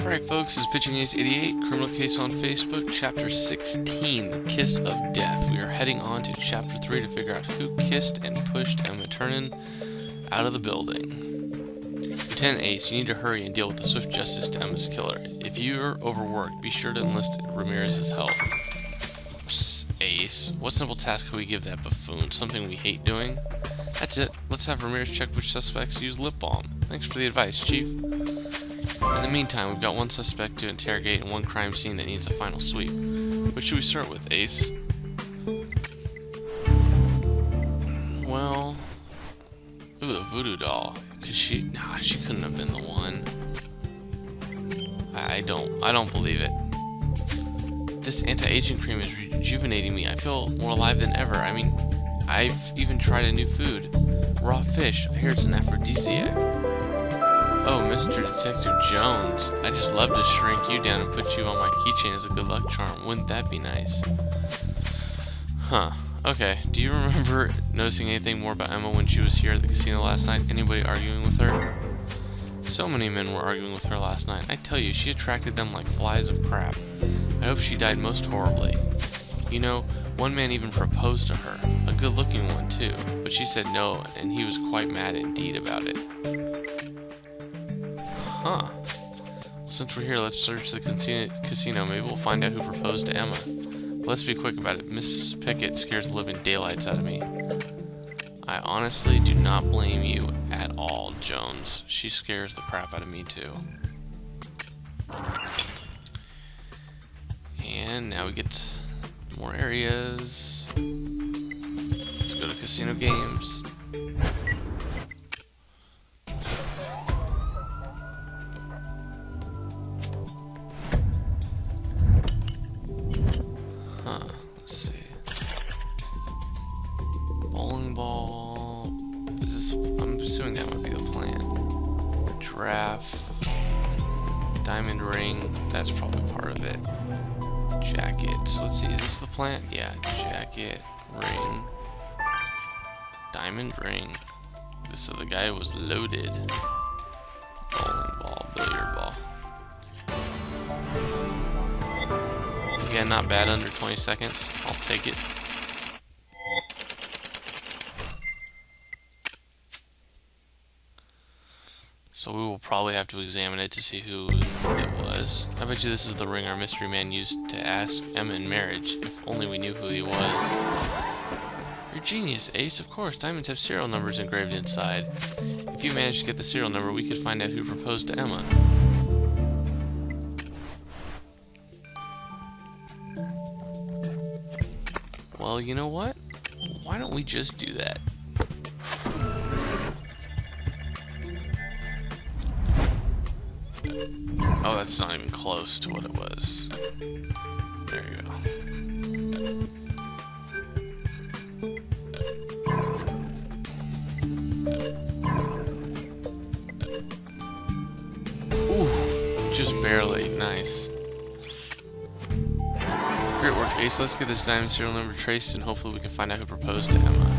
Alright folks, this is Pitching Ace 88, Criminal Case on Facebook, Chapter 16, The Kiss of Death. We are heading on to Chapter 3 to figure out who kissed and pushed Emma Turnin out of the building. Lieutenant Ace, you need to hurry and deal with the swift justice to Emma's killer. If you're overworked, be sure to enlist Ramirez's help. Psst, Ace. What simple task could we give that buffoon? Something we hate doing? That's it. Let's have Ramirez check which suspects use lip balm. Thanks for the advice, Chief. In the meantime, we've got one suspect to interrogate and one crime scene that needs a final sweep. What should we start with, Ace? Well... Ooh, the voodoo doll. Nah, she couldn't have been the one. I don't believe it. This anti-aging cream is rejuvenating me. I feel more alive than ever. I mean, I've even tried a new food. Raw fish. I hear it's an aphrodisiac. Oh, Mr. Detective Jones. I just love to shrink you down and put you on my keychain as a good luck charm. Wouldn't that be nice? Huh. Okay. Do you remember noticing anything more about Emma when she was here at the casino last night? Anybody arguing with her? So many men were arguing with her last night. I tell you, she attracted them like flies of crap. I hope she died most horribly. You know, one man even proposed to her. A good-looking one, too. But she said no, and he was quite mad indeed about it. Huh. Well, since we're here, let's search the casino. Maybe we'll find out who proposed to Emma. But let's be quick about it. Miss Pickett scares the living daylights out of me. I honestly do not blame you at all, Jones. She scares the crap out of me, too. And now we get more areas. Let's go to casino games. Let's see. Bowling ball. Is this? I'm assuming that might be the plan. Giraffe. Diamond ring. That's probably part of it. Jacket. So let's see. Is this the plan? Yeah. Jacket. Ring. Diamond ring. So the guy was loaded. Bowling ball. Billiard ball. Again, not bad, under 20 seconds. I'll take it. So we will probably have to examine it to see who it was. I bet you this is the ring our mystery man used to ask Emma in marriage. If only we knew who he was. You're genius, Ace. Of course, diamonds have serial numbers engraved inside. If you managed to get the serial number, we could find out who proposed to Emma. Well, you know what? Why don't we just do that? Oh, that's not even close to what it was. There you go. Ooh, just barely. Nice. Great work, Ace. Let's get this diamond serial number traced and hopefully we can find out who proposed to Emma.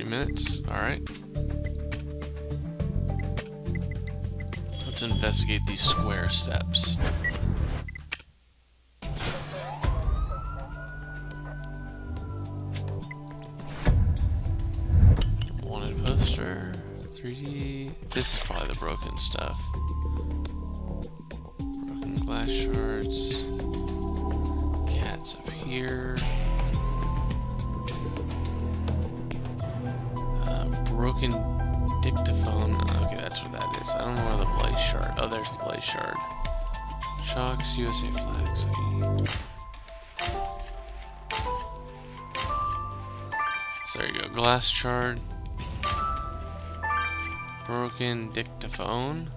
Minutes. Alright. Let's investigate these square steps. Wanted poster. 3D. This is probably the broken stuff. Broken glass shards. Cats up here. Broken dictaphone. Okay, that's what that is. I don't know where the blaze shard. Oh, there's the blaze shard. Chalks, USA flags. So there you go. Glass shard. Broken dictaphone.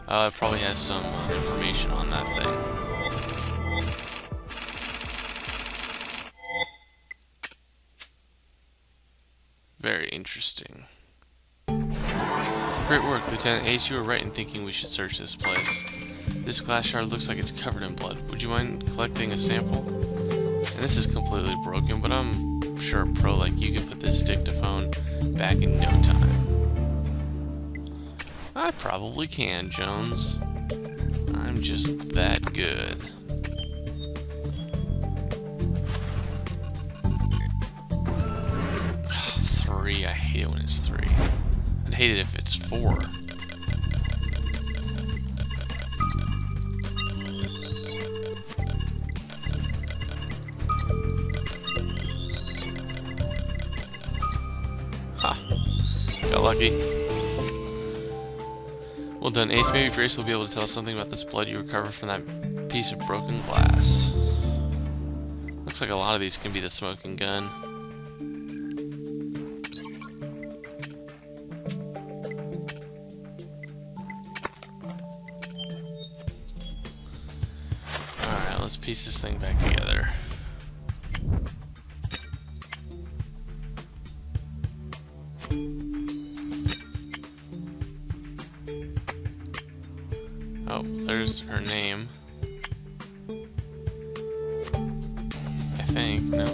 It probably has some information on that thing. Very interesting. Great work, Lieutenant Ace. You were right in thinking we should search this place. This glass shard looks like it's covered in blood. Would you mind collecting a sample? And this is completely broken, but I'm sure a pro like you can put this dictaphone back in no time. I probably can, Jones. I'm just that good. Three. I hate it when it's 3. I'd hate it if it's 4. Ha! Got lucky. Well done, Ace. Maybe Grace will be able to tell us something about this blood you recovered from that piece of broken glass. Looks like a lot of these can be the smoking gun. Alright, let's piece this thing back together. Oh, there's her name. I think, no?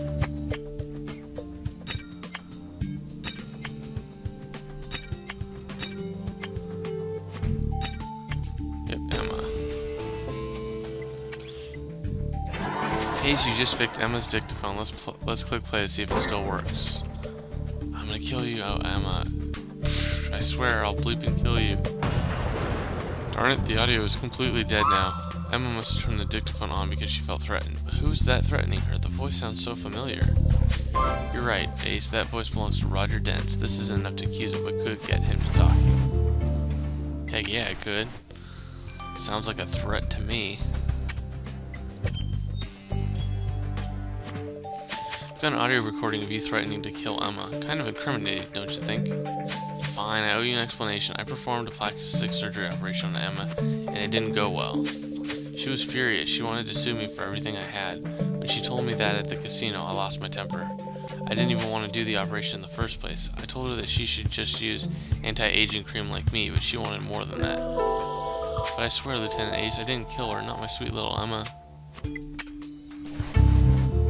Yep, Emma. Ace, you just picked Emma's dictaphone. Let's click play to see if it still works. I'm gonna kill you, oh, Emma. Psh, I swear, I'll bleep and kill you. Darn it, the audio is completely dead now. Emma must have turned the dictaphone on because she felt threatened. But who's that threatening her? The voice sounds so familiar. You're right, Ace. That voice belongs to Roger Dent. This isn't enough to accuse him, but could get him to talking. Heck yeah, it could. Sounds like a threat to me. I've got an audio recording of you threatening to kill Emma. Kind of incriminating, don't you think? Fine, I owe you an explanation. I performed a plastic surgery operation on Emma, and it didn't go well. She was furious. She wanted to sue me for everything I had. When she told me that at the casino, I lost my temper. I didn't even want to do the operation in the first place. I told her that she should just use anti-aging cream like me, but she wanted more than that. But I swear, Lieutenant Ace, I didn't kill her, not my sweet little Emma.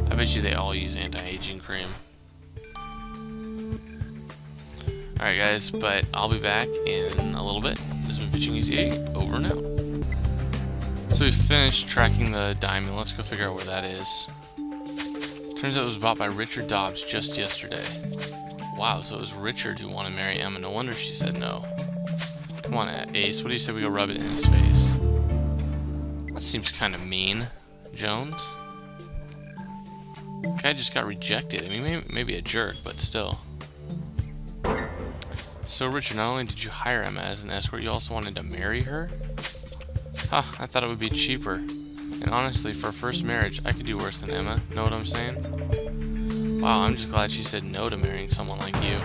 I bet you they all use anti-aging cream. Alright guys, but I'll be back in a little bit. This has been Pitching Easy 8, over and out. So we finished tracking the diamond. Let's go figure out where that is. Turns out it was bought by Richard Dobbs just yesterday. Wow, so it was Richard who wanted to marry Emma. No wonder she said no. Come on, Ace, what do you say we go rub it in his face? That seems kind of mean, Jones. Guy just got rejected. I mean, maybe a jerk, but still. So, Richard, not only did you hire Emma as an escort, you also wanted to marry her? Huh, I thought it would be cheaper. And honestly, for a first marriage, I could do worse than Emma. Know what I'm saying? Wow, I'm just glad she said no to marrying someone like you.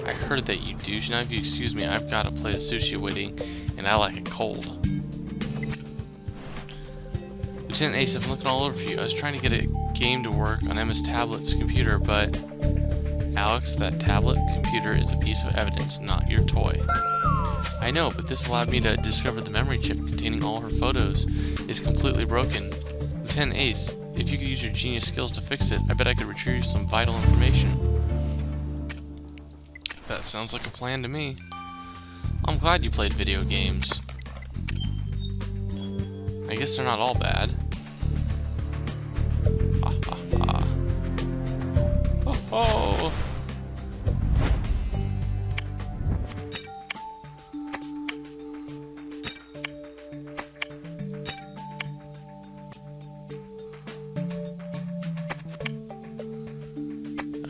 I heard that you douche. Now, if you excuse me, I've got to play the sushi wedding, and I like it cold. Lieutenant Ace, I'm looking all over for you. I was trying to get a game to work on Emma's tablet's computer, but... Alex, that tablet computer is a piece of evidence, not your toy. I know, but this allowed me to discover the memory chip containing all her photos is completely broken. Lieutenant Ace, if you could use your genius skills to fix it, I bet I could retrieve some vital information. That sounds like a plan to me. I'm glad you played video games. I guess they're not all bad. Ha ha ha. Oh!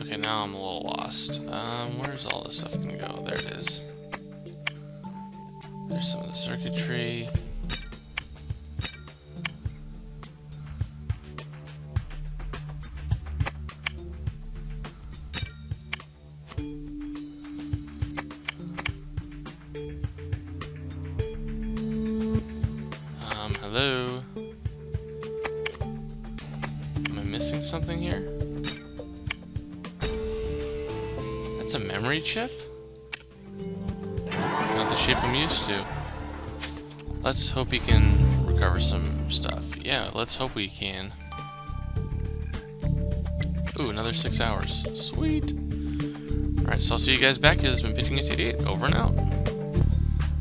Okay, now I'm a little lost. Where's all this stuff gonna go? There it is. There's some of the circuitry. Hello? Am I missing something here? That's a memory chip? Not the shape I'm used to. Let's hope he can recover some stuff. Yeah, let's hope we can. Ooh, another 6 hours. Sweet! Alright, so I'll see you guys back here. This has been Pitching Ace 88. Over and out.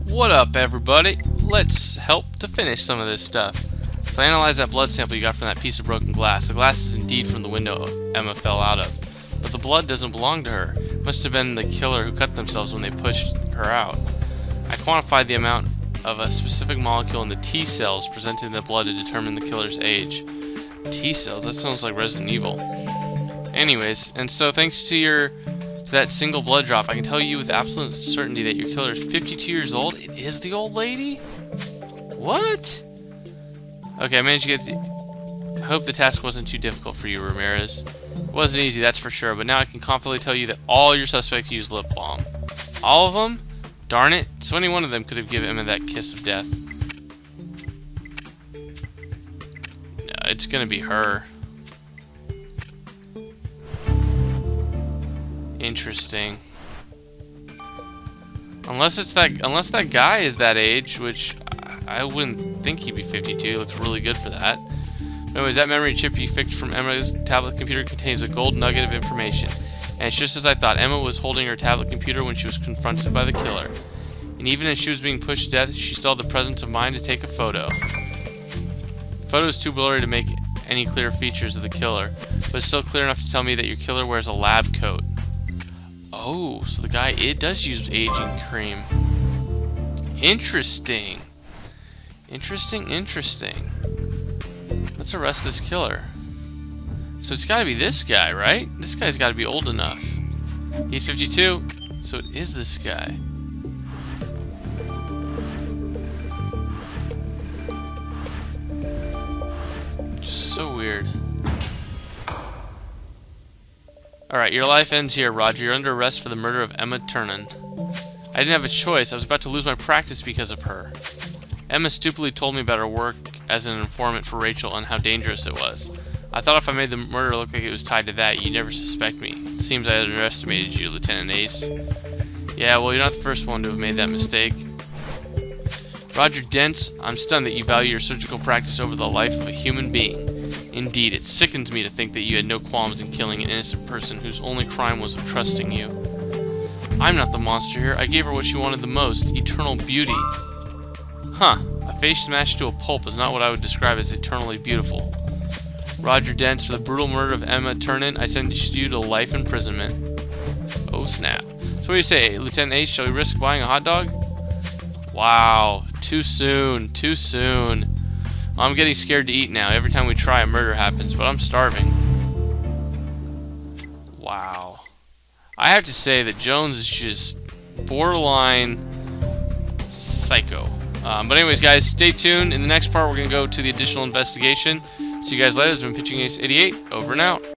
What up, everybody? Let's help to finish some of this stuff. So I analyzed that blood sample you got from that piece of broken glass. The glass is indeed from the window Emma fell out of. But the blood doesn't belong to her. It must have been the killer who cut themselves when they pushed her out. I quantified the amount of a specific molecule in the T cells presented in the blood to determine the killer's age. T cells? That sounds like Resident Evil. Anyways, and so thanks to that single blood drop, I can tell you with absolute certainty that your killer is 52 years old. It is the old lady? What? Okay, I managed to get I hope the task wasn't too difficult for you, Ramirez. It wasn't easy, that's for sure, but now I can confidently tell you that all your suspects used lip balm. All of them? Darn it. So any one of them could have given Emma that kiss of death. No, it's gonna be her. Interesting. Unless that guy is that age, which I wouldn't think he'd be 52. He looks really good for that. Anyways, that memory chip you fixed from Emma's tablet computer contains a gold nugget of information. And it's just as I thought. Emma was holding her tablet computer when she was confronted by the killer. And even as she was being pushed to death, she still had the presence of mind to take a photo. The photo is too blurry to make any clear features of the killer, but it's still clear enough to tell me that your killer wears a lab coat. Oh, so the guy, it does use aging cream. Interesting. Interesting. Let's arrest this killer. So it's gotta be this guy, right? This guy's gotta be old enough. He's 52, so it is this guy. Just so weird. Alright, your life ends here, Roger. You're under arrest for the murder of Emma Turnan. I didn't have a choice. I was about to lose my practice because of her. Emma stupidly told me about her work as an informant for Rachel and how dangerous it was. I thought if I made the murder look like it was tied to that, you'd never suspect me. It seems I underestimated you, Lieutenant Ace. Yeah, well, you're not the first one to have made that mistake. Roger Dent, I'm stunned that you value your surgical practice over the life of a human being. Indeed, it sickens me to think that you had no qualms in killing an innocent person whose only crime was of trusting you. I'm not the monster here. I gave her what she wanted the most, eternal beauty. Huh, a face smashed to a pulp is not what I would describe as eternally beautiful. Roger Dent, for the brutal murder of Emma Turnan, I sentence you to life imprisonment. Oh snap. So what do you say, Lieutenant Ace, shall we risk buying a hot dog? Wow, too soon. I'm getting scared to eat now. Every time we try, a murder happens, but I'm starving. Wow. I have to say that Jones is just borderline psycho. But anyways, guys, stay tuned. In the next part, we're going to go to the additional investigation. See you guys later. This has been Pitching Ace 88. Over and out.